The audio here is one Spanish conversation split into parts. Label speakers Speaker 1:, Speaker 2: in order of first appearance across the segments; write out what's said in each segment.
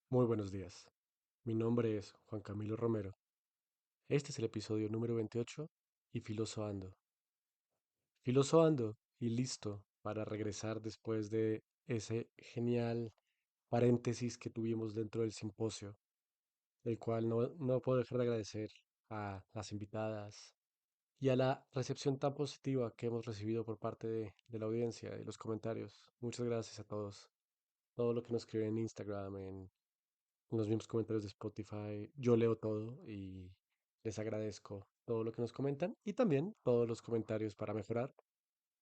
Speaker 1: Muy buenos días. Mi nombre es Juan Camilo Romero. Este es el episodio número 28 y filosoando. Filosoando y listo para regresar después de ese genial paréntesis que tuvimos dentro del simposio, el cual no puedo dejar de agradecer a las invitadas y a la recepción tan positiva que hemos recibido por parte de la audiencia y los comentarios. Muchas gracias a todos. Todo lo que nos escriben en Instagram, en los mismos comentarios de Spotify. Yo leo todo y les agradezco todo lo que nos comentan y también todos los comentarios para mejorar,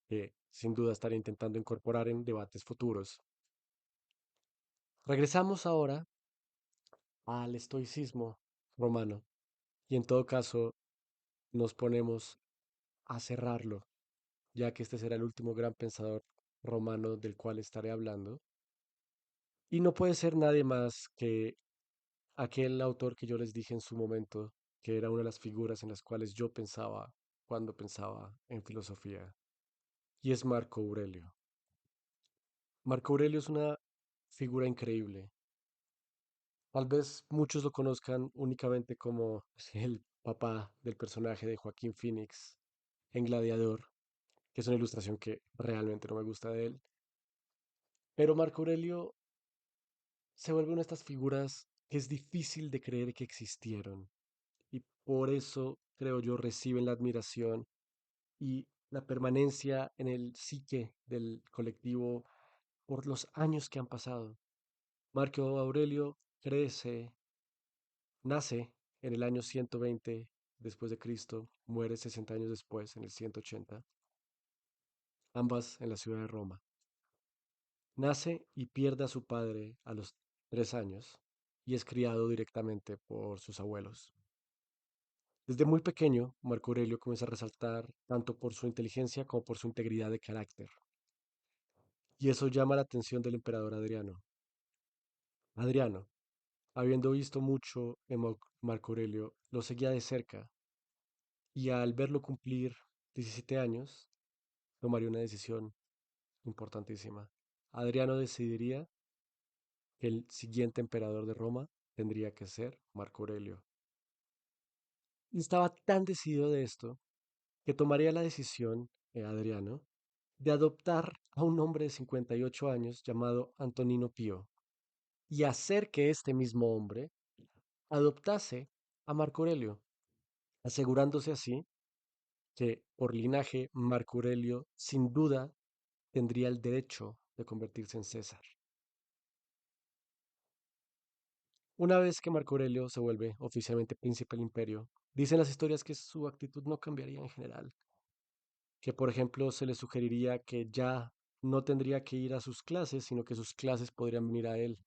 Speaker 1: que sin duda estaré intentando incorporar en debates futuros. Regresamos ahora al estoicismo romano y en todo caso nos ponemos a cerrarlo, ya que este será el último gran pensador romano del cual estaré hablando. Y no puede ser nadie más que aquel autor que yo les dije en su momento, que era una de las figuras en las cuales yo pensaba cuando pensaba en filosofía, y es Marco Aurelio. Marco Aurelio es una figura increíble. Tal vez muchos lo conozcan únicamente como el papá del personaje de Joaquín Phoenix en Gladiador, que es una ilustración que realmente no me gusta de él. Pero Marco Aurelio se vuelve una de estas figuras que es difícil de creer que existieron, y por eso, creo yo, reciben la admiración y la permanencia en el psique del colectivo por los años que han pasado. Marco Aurelio nace en el año 120 después de Cristo, muere 60 años después, en el 180, ambas en la ciudad de Roma. Nace y pierde a su padre a los 3 años y es criado directamente por sus abuelos. Desde muy pequeño, Marco Aurelio comienza a resaltar tanto por su inteligencia como por su integridad de carácter. Y eso llama la atención del emperador Adriano. Adriano, habiendo visto mucho en Marco Aurelio, lo seguía de cerca y al verlo cumplir 17 años, tomaría una decisión importantísima. Adriano decidiría que el siguiente emperador de Roma tendría que ser Marco Aurelio. Y estaba tan decidido de esto que tomaría la decisión, Adriano, de adoptar a un hombre de 58 años llamado Antonino Pío y hacer que este mismo hombre adoptase a Marco Aurelio, asegurándose así que por linaje Marco Aurelio sin duda tendría el derecho de convertirse en César. Una vez que Marco Aurelio se vuelve oficialmente príncipe del imperio, dicen las historias que su actitud no cambiaría en general, que por ejemplo se le sugeriría que ya no tendría que ir a sus clases, sino que sus clases podrían venir a él.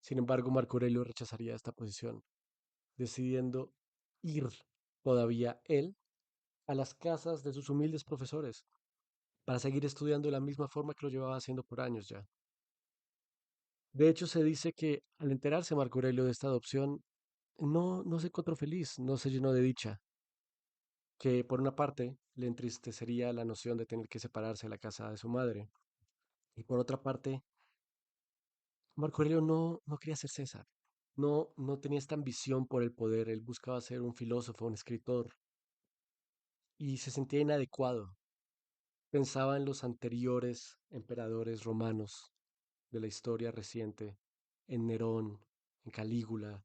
Speaker 1: Sin embargo, Marco Aurelio rechazaría esta posición, decidiendo ir todavía él a las casas de sus humildes profesores para seguir estudiando de la misma forma que lo llevaba haciendo por años ya. De hecho, se dice que al enterarse Marco Aurelio de esta adopción, no se encontró feliz, no se llenó de dicha, que por una parte le entristecería la noción de tener que separarse de la casa de su madre, y por otra parte, Marco Aurelio no quería ser César, no tenía esta ambición por el poder, él buscaba ser un filósofo, un escritor, y se sentía inadecuado. Pensaba en los anteriores emperadores romanos de la historia reciente, en Nerón, en Calígula,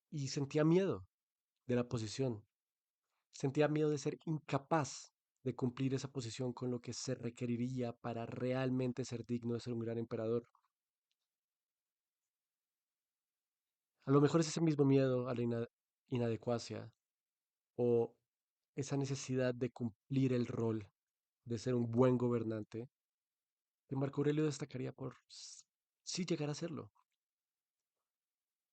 Speaker 1: y sentía miedo de la posición, sentía miedo de ser incapaz de cumplir esa posición con lo que se requeriría para realmente ser digno de ser un gran emperador. A lo mejor es ese mismo miedo a la inadecuacia o esa necesidad de cumplir el rol de ser un buen gobernante que Marco Aurelio destacaría por sí llegar a serlo.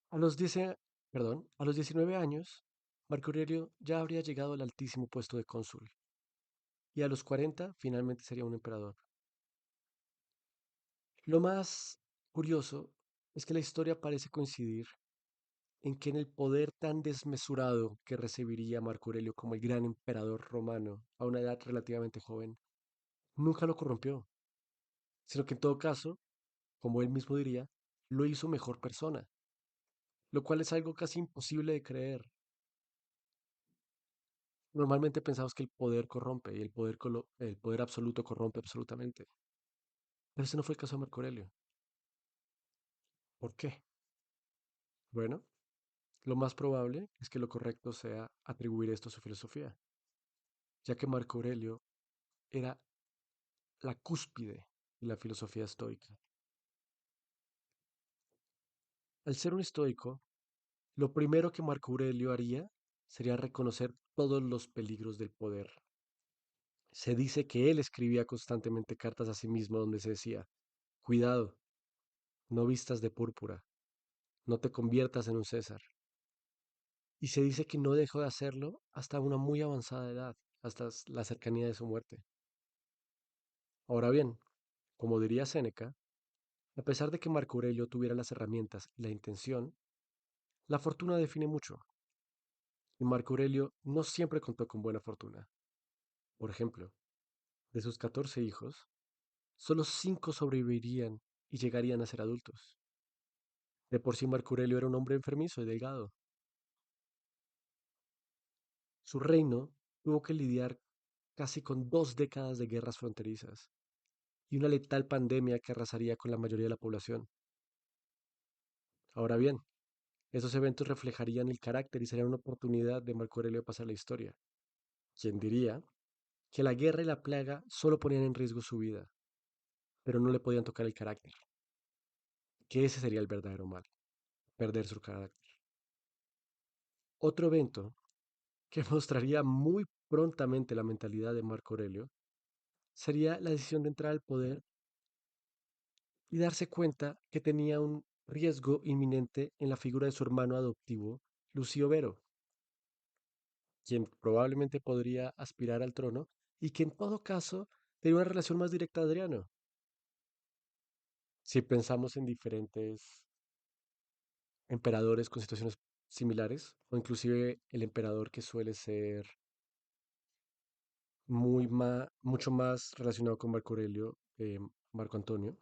Speaker 1: A los 10, a los 19 años, Marco Aurelio ya habría llegado al altísimo puesto de cónsul y a los 40 finalmente sería un emperador. Lo más curioso es que la historia parece coincidir en que en el poder tan desmesurado que recibiría Marco Aurelio como el gran emperador romano a una edad relativamente joven, nunca lo corrompió, sino que en todo caso, como él mismo diría, lo hizo mejor persona, lo cual es algo casi imposible de creer. Normalmente pensamos que el poder corrompe y el poder absoluto corrompe absolutamente. Pero ese no fue el caso de Marco Aurelio. ¿Por qué? Bueno, lo más probable es que lo correcto sea atribuir esto a su filosofía, ya que Marco Aurelio era la cúspide de la filosofía estoica. Al ser un estoico, lo primero que Marco Aurelio haría sería reconocer todos los peligros del poder. Se dice que él escribía constantemente cartas a sí mismo donde se decía, cuidado, no vistas de púrpura, no te conviertas en un César. Y se dice que no dejó de hacerlo hasta una muy avanzada edad, hasta la cercanía de su muerte. Ahora bien, como diría Séneca, a pesar de que Marco Aurelio tuviera las herramientas y la intención, la fortuna define mucho, y Marco Aurelio no siempre contó con buena fortuna. Por ejemplo, de sus 14 hijos, solo 5 sobrevivirían y llegarían a ser adultos. De por sí Marco Aurelio era un hombre enfermizo y delgado. Su reino tuvo que lidiar casi con 2 décadas de guerras fronterizas y una letal pandemia que arrasaría con la mayoría de la población. Ahora bien, esos eventos reflejarían el carácter y serían una oportunidad de Marco Aurelio de pasar la historia. ¿Quién diría que la guerra y la plaga solo ponían en riesgo su vida, pero no le podían tocar el carácter? Que ese sería el verdadero mal, perder su carácter. Otro evento que mostraría muy prontamente la mentalidad de Marco Aurelio sería la decisión de entrar al poder y darse cuenta que tenía un riesgo inminente en la figura de su hermano adoptivo, Lucio Vero, quien probablemente podría aspirar al trono y que en todo caso tenía una relación más directa a Adriano. Si pensamos en diferentes emperadores con situaciones similares, o inclusive el emperador que suele ser mucho más relacionado con Marco Aurelio, Marco Antonio,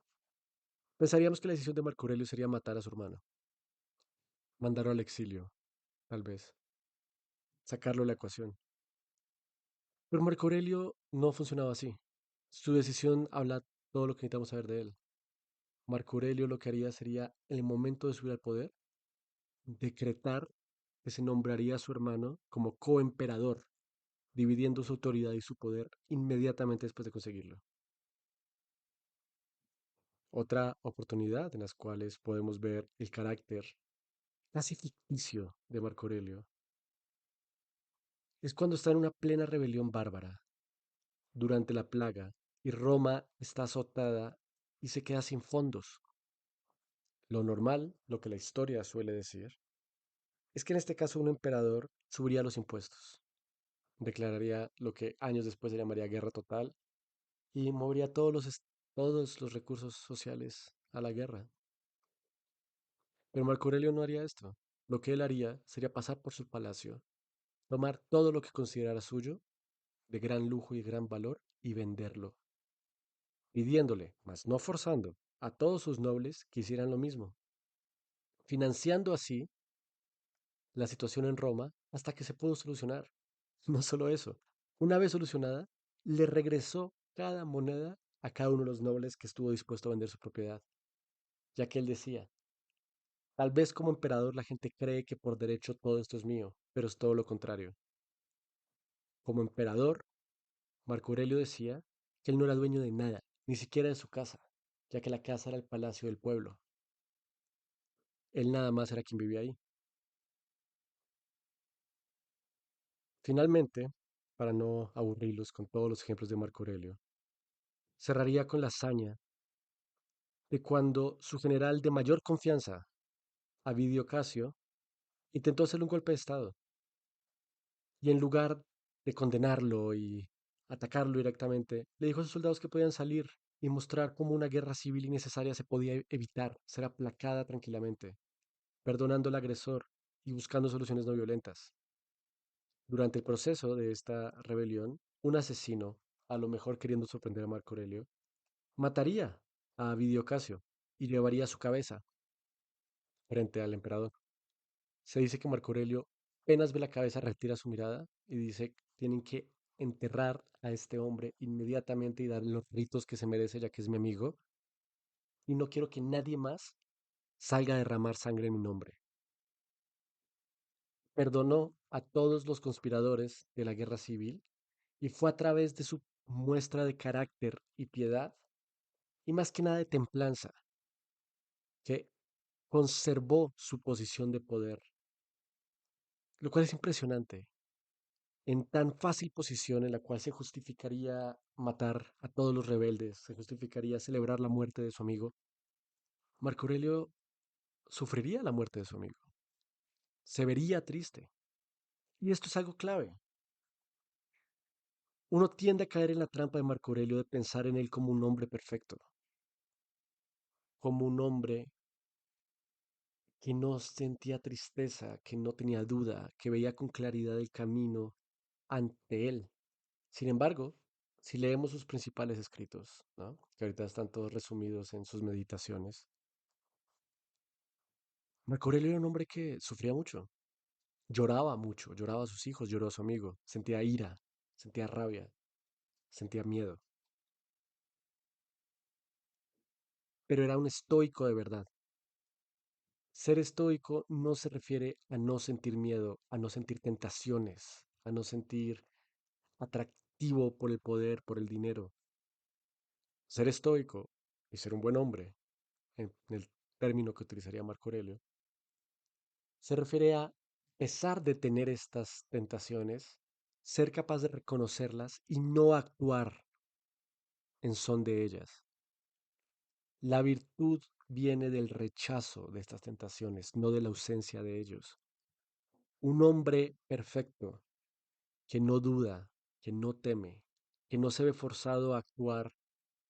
Speaker 1: pensaríamos que la decisión de Marco Aurelio sería matar a su hermano, mandarlo al exilio, tal vez, sacarlo de la ecuación. Pero Marco Aurelio no funcionaba así. Su decisión habla todo lo que necesitamos saber de él. Marco Aurelio lo que haría sería, en el momento de subir al poder, decretar que se nombraría a su hermano como coemperador, dividiendo su autoridad y su poder inmediatamente después de conseguirlo. Otra oportunidad en las cuales podemos ver el carácter casi ficticio de Marco Aurelio es cuando está en una plena rebelión bárbara, durante la plaga, y Roma está azotada y se queda sin fondos. Lo normal, lo que la historia suele decir, es que en este caso un emperador subiría los impuestos, declararía lo que años después se llamaría guerra total y movería todos los recursos sociales a la guerra. Pero Marco Aurelio no haría esto. Lo que él haría sería pasar por su palacio, tomar todo lo que considerara suyo, de gran lujo y gran valor, y venderlo, pidiéndole, mas no forzando, a todos sus nobles que hicieran lo mismo, financiando así la situación en Roma hasta que se pudo solucionar. No solo eso, una vez solucionada, le regresó cada moneda a cada uno de los nobles que estuvo dispuesto a vender su propiedad, ya que él decía, tal vez como emperador la gente cree que por derecho todo esto es mío, pero es todo lo contrario. Como emperador, Marco Aurelio decía que él no era dueño de nada, ni siquiera de su casa, ya que la casa era el palacio del pueblo. Él nada más era quien vivía ahí. Finalmente, para no aburrirlos con todos los ejemplos de Marco Aurelio, cerraría con la hazaña de cuando su general de mayor confianza, Avidio Casio, intentó hacerle un golpe de estado y en lugar de condenarlo y atacarlo directamente, le dijo a sus soldados que podían salir y mostrar cómo una guerra civil innecesaria se podía evitar, ser aplacada tranquilamente, perdonando al agresor y buscando soluciones no violentas. Durante el proceso de esta rebelión, un asesino, a lo mejor queriendo sorprender a Marco Aurelio, mataría a Avidio Casio y llevaría su cabeza. frente al emperador. Se dice que Marco Aurelio apenas ve la cabeza, retira su mirada y dice, tienen que enterrar a este hombre inmediatamente y darle los ritos que se merece, ya que es mi amigo, y no quiero que nadie más salga a derramar sangre en mi nombre. Perdonó a todos los conspiradores de la guerra civil y fue a través de su muestra de carácter y piedad, y más que nada de templanza, que conservó su posición de poder, lo cual es impresionante. En tan fácil posición en la cual se justificaría matar a todos los rebeldes, se justificaría celebrar la muerte de su amigo, Marco Aurelio sufriría la muerte de su amigo, se vería triste. Y esto es algo clave. Uno tiende a caer en la trampa de Marco Aurelio de pensar en él como un hombre perfecto, como un hombre que no sentía tristeza, que no tenía duda, que veía con claridad el camino ante él. Sin embargo, si leemos sus principales escritos, ¿no? Que ahorita están todos resumidos en sus meditaciones, Marco Aurelio era un hombre que sufría mucho, lloraba a sus hijos, lloró a su amigo, sentía ira, sentía rabia, sentía miedo, pero era un estoico de verdad. Ser estoico no se refiere a no sentir miedo, a no sentir tentaciones, a no sentir atractivo por el poder, por el dinero. Ser estoico y ser un buen hombre, en el término que utilizaría Marco Aurelio, se refiere a pesar de tener estas tentaciones, ser capaz de reconocerlas y no actuar en son de ellas. La virtud viene del rechazo de estas tentaciones, no de la ausencia de ellos. Un hombre perfecto que no duda, que no teme, que no se ve forzado a actuar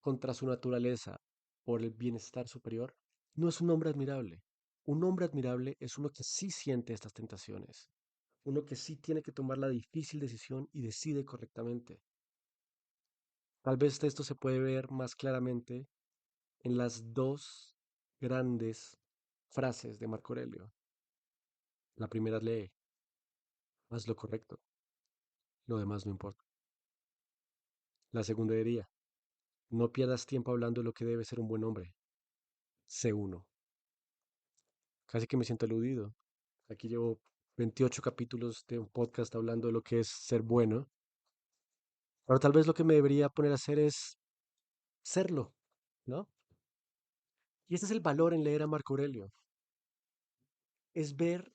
Speaker 1: contra su naturaleza por el bienestar superior, no es un hombre admirable. Un hombre admirable es uno que sí siente estas tentaciones, uno que sí tiene que tomar la difícil decisión y decide correctamente. Tal vez esto se puede ver más claramente en las dos grandes frases de Marco Aurelio. La primera lee, haz lo correcto, lo demás no importa. La segunda diría, no pierdas tiempo hablando de lo que debe ser un buen hombre, sé uno. Casi que me siento aludido. Aquí llevo 28 capítulos de un podcast hablando de lo que es ser bueno. Ahora tal vez lo que me debería poner a hacer es serlo, ¿no? Y este es el valor en leer a Marco Aurelio. Es ver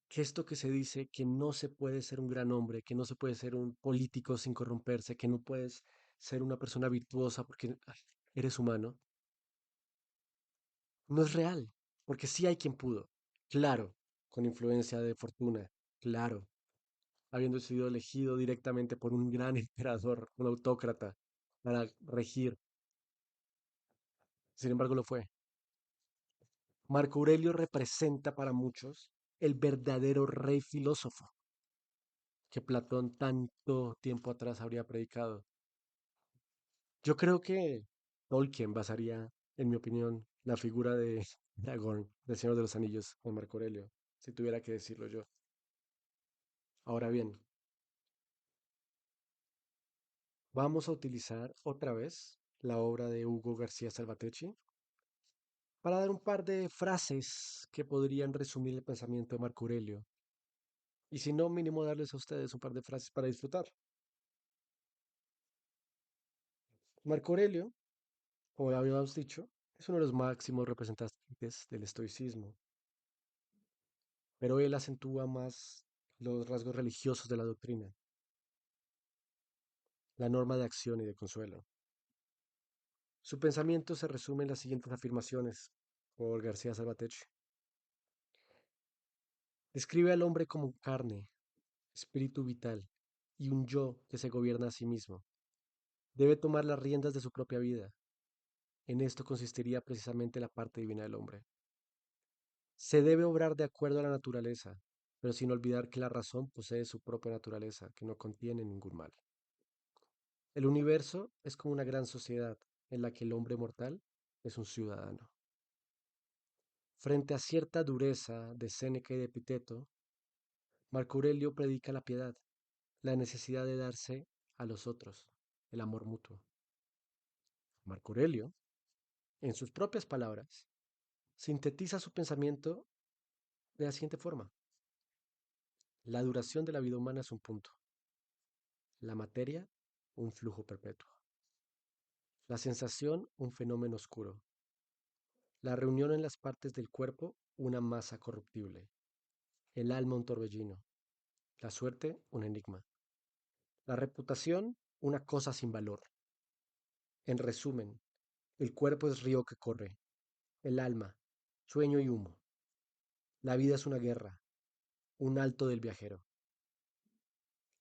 Speaker 1: que esto que se dice, que no se puede ser un gran hombre, que no se puede ser un político sin corromperse, que no puedes ser una persona virtuosa porque eres humano, no es real. Porque sí hay quien pudo. Claro, con influencia de fortuna. Claro, habiendo sido elegido directamente por un gran emperador, un autócrata, para regir. Sin embargo, lo fue. Marco Aurelio representa para muchos el verdadero rey filósofo que Platón tanto tiempo atrás habría predicado. Yo creo que Tolkien basaría, en mi opinión, la figura de Aragorn, del Señor de los Anillos, en Marco Aurelio, si tuviera que decirlo yo. Ahora bien, vamos a utilizar otra vez la obra de Hugo García Salvatecchi para dar un par de frases que podrían resumir el pensamiento de Marco Aurelio. Y si no, mínimo darles a ustedes un par de frases para disfrutar. Marco Aurelio, como ya habíamos dicho, es uno de los máximos representantes del estoicismo, pero él acentúa más los rasgos religiosos de la doctrina, la norma de acción y de consuelo. Su pensamiento se resume en las siguientes afirmaciones por García Salvatech. Describe al hombre como carne, espíritu vital y un yo que se gobierna a sí mismo. Debe tomar las riendas de su propia vida. En esto consistiría precisamente la parte divina del hombre. Se debe obrar de acuerdo a la naturaleza, pero sin olvidar que la razón posee su propia naturaleza, que no contiene ningún mal. El universo es como una gran sociedad en la que el hombre mortal es un ciudadano. Frente a cierta dureza de Séneca y de Epiteto, Marco Aurelio predica la piedad, la necesidad de darse a los otros, el amor mutuo. Marco Aurelio, en sus propias palabras, sintetiza su pensamiento de la siguiente forma. La duración de la vida humana es un punto, la materia un flujo perpetuo, la sensación un fenómeno oscuro, la reunión en las partes del cuerpo una masa corruptible, el alma un torbellino, la suerte un enigma, la reputación una cosa sin valor. En resumen, el cuerpo es río que corre, el alma, sueño y humo. La vida es una guerra, un alto del viajero.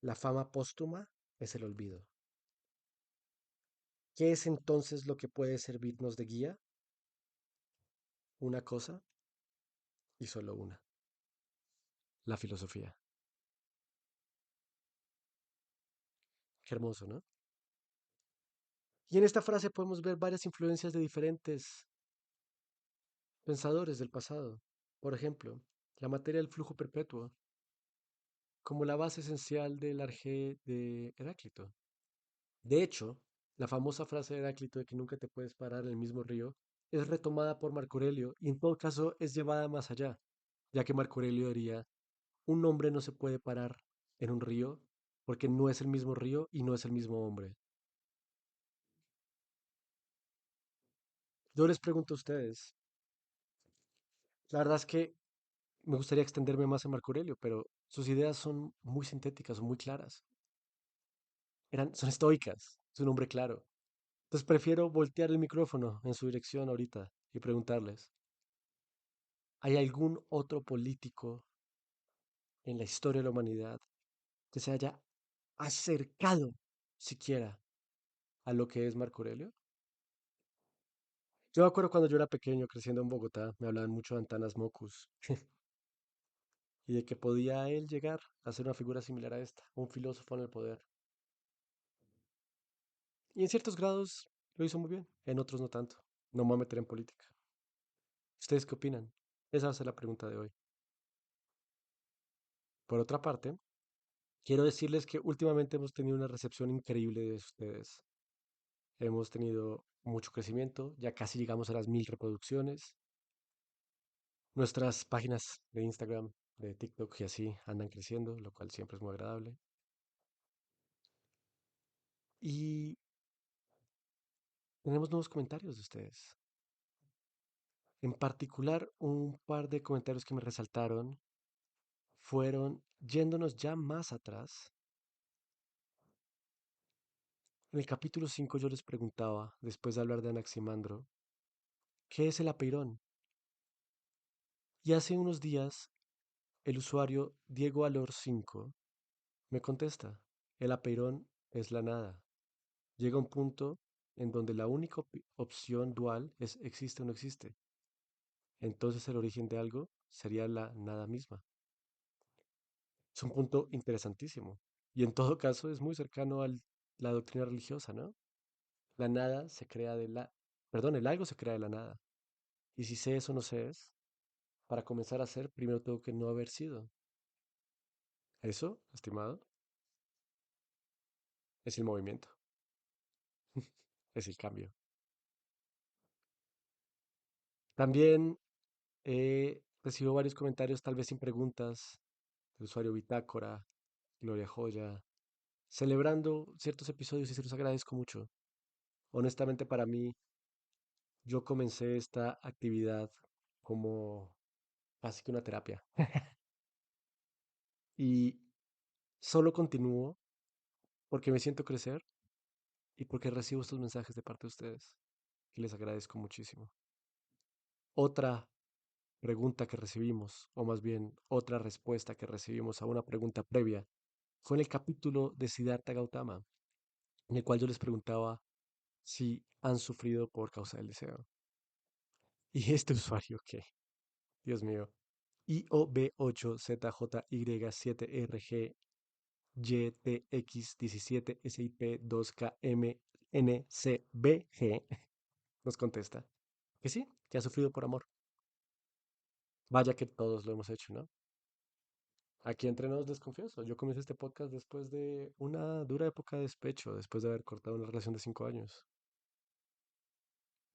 Speaker 1: La fama póstuma es el olvido. ¿Qué es entonces lo que puede servirnos de guía? Una cosa y solo una, la filosofía. Qué hermoso, ¿no? Y en esta frase podemos ver varias influencias de diferentes pensadores del pasado. Por ejemplo, la materia del flujo perpetuo, como la base esencial del arjé de Heráclito. De hecho, la famosa frase de Heráclito de que nunca te puedes parar en el mismo río es retomada por Marco Aurelio y en todo caso es llevada más allá, ya que Marco Aurelio diría, un hombre no se puede parar en un río porque no es el mismo río y no es el mismo hombre. Yo les pregunto a ustedes, la verdad es que me gustaría extenderme más en Marco Aurelio, pero sus ideas son muy sintéticas, son muy claras. Son estoicas, es un hombre claro. Entonces prefiero voltear el micrófono en su dirección ahorita y preguntarles, ¿hay algún otro político en la historia de la humanidad que se haya acercado siquiera a lo que es Marco Aurelio? Yo me acuerdo cuando yo era pequeño, creciendo en Bogotá, me hablaban mucho de Antanas Mocus y de que podía él llegar a ser una figura similar a esta, un filósofo en el poder. Y en ciertos grados lo hizo muy bien, en otros no tanto. No me voy a meter en política. ¿Ustedes qué opinan? Esa va a ser la pregunta de hoy. Por otra parte, quiero decirles que últimamente hemos tenido una recepción increíble de ustedes. Hemos tenido mucho crecimiento, ya casi llegamos a las 1000 reproducciones. Nuestras páginas de Instagram, de TikTok y así andan creciendo, lo cual siempre es muy agradable. Y tenemos nuevos comentarios de ustedes. En particular, un par de comentarios que me resaltaron fueron yéndonos ya más atrás. En el capítulo 5 yo les preguntaba, después de hablar de Anaximandro, ¿qué es el apeirón? Y hace unos días el usuario Diego Alor 5 me contesta, el apeirón es la nada. Llega un punto en donde la única opción dual es existe o no existe. Entonces el origen de algo sería la nada misma. Es un punto interesantísimo. Y en todo caso es muy cercano a la doctrina religiosa, ¿no? La nada se crea de la... Perdón, el algo se crea de la nada. Y si sé eso o no sé es, para comenzar a ser, primero tengo que no haber sido. Eso, estimado, es el movimiento, es el cambio. También recibo varios comentarios, tal vez sin preguntas, del usuario Bitácora, Gloria Joya, celebrando ciertos episodios y se los agradezco mucho. Honestamente, para mí, yo comencé esta actividad como casi que una terapia y solo continúo porque me siento crecer y porque recibo estos mensajes de parte de ustedes y les agradezco muchísimo. Otra pregunta que recibimos, o más bien otra respuesta que recibimos a una pregunta previa, fue en el capítulo de Siddhartha Gautama, en el cual yo les preguntaba si han sufrido por causa del deseo. Y este usuario, que, Dios mío, IOB8ZJYTX17SIP2KMNCBG nos contesta que sí, que ha sufrido por amor. Vaya que todos lo hemos hecho, ¿no? Aquí entre nos desconfieso. Yo comencé este podcast después de una dura época de despecho, después de haber cortado una relación de 5 años.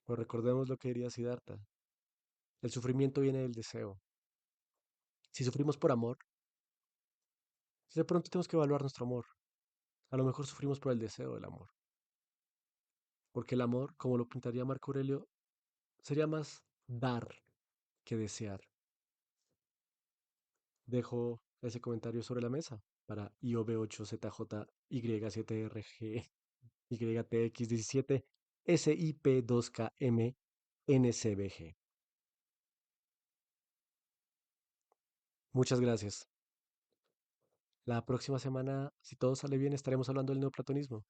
Speaker 1: Pues recordemos lo que diría Siddhartha. El sufrimiento viene del deseo. Si sufrimos por amor, si de pronto tenemos que evaluar nuestro amor. A lo mejor sufrimos por el deseo del amor. Porque el amor, como lo pintaría Marco Aurelio, sería más dar que desear. Dejo ese comentario sobre la mesa para IOB8ZJY7RG YTX17 SIP2KM NCBG. Muchas gracias. La próxima semana, si todo sale bien, estaremos hablando del neoplatonismo.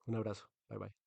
Speaker 1: Un abrazo. Bye bye.